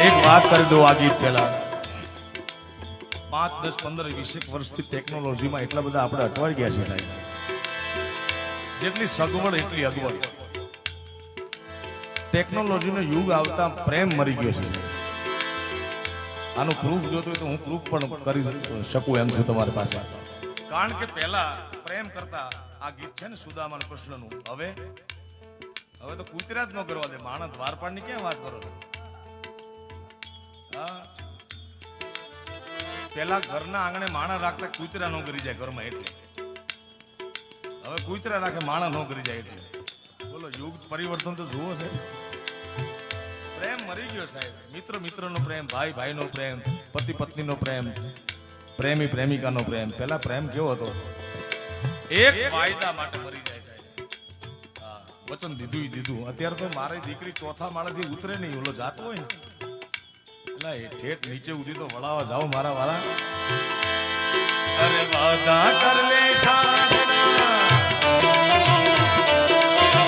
એક વાત કરી દઉં આ ગીત પહેલા 5, 10, 15, 20 વર્ષથી ટેકનોલોજીમાં એટલા બધા આપણે અટવાઈ ગયા છે સાહેબ. જેટલી સગવડ એટલી અગવડ. ટેકનોલોજીનો યુગ આવતા પ્રેમ મરી ગયો છે. આનું પ્રૂફ જોતો હોય તો હું પ્રૂફ પણ કરી શકું એમ છું તમારી પાસે. કારણ કે પહેલા પ્રેમ કરતા આ ગીત છે ને સુદામા અને કૃષ્ણનું. હવે તો કૂતરા જ ન કરવા દે. માણસ દ્વારપાળની ક્યાં વાત કરો? પેલા ઘરના આંગણે માણા રાખતા કૂતરા નો કરી જાય ઘરમાં. એટલે હવે કૂતરા રાખે માણા નો કરી જાય. એટલે બોલો યુગ પરિવર્તન તો જુઓ છે. પ્રેમ મરી ગયો સાહેબ. મિત્ર નો પ્રેમ, ભાઈ ભાઈ નો પ્રેમ, પતિ પત્ની નો પ્રેમ, પ્રેમી પ્રેમિકા નો પ્રેમ. પેલા પ્રેમ કેવો હતો? એક વાયદા માટે મરી જાય સાહેબ. વચન દીધું. અત્યારે તો મારી દીકરી ચોથા માળેથી ઉતરે નહીં. ઓલો જાતો હોય ને ઠેઠ નીચે ઉધી તો વળાવા જાઓ મારા વાળા. અરે વાદા કર